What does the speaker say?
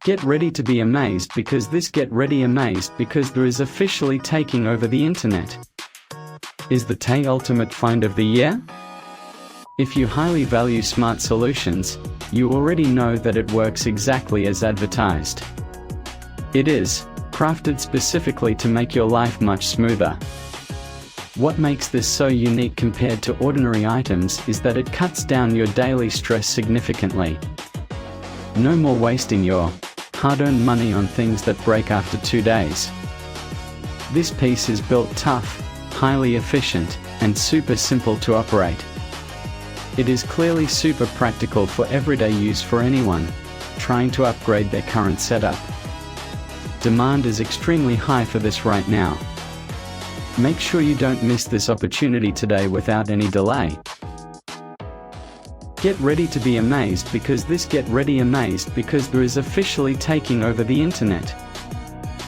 Get ready to be amazed because there is officially taking over the internet. Is the TAE Ultimate Find of the Year? If you highly value smart solutions, you already know that it works exactly as advertised. It is crafted specifically to make your life much smoother. What makes this so unique compared to ordinary items is that it cuts down your daily stress significantly. No more wasting your hard-earned money on things that break after 2 days. This piece is built tough, highly efficient, and super simple to operate. It is clearly super practical for everyday use for anyone trying to upgrade their current setup. Demand is extremely high for this right now. Make sure you don't miss this opportunity today without any delay. Get ready to be amazed because there is officially taking over the internet.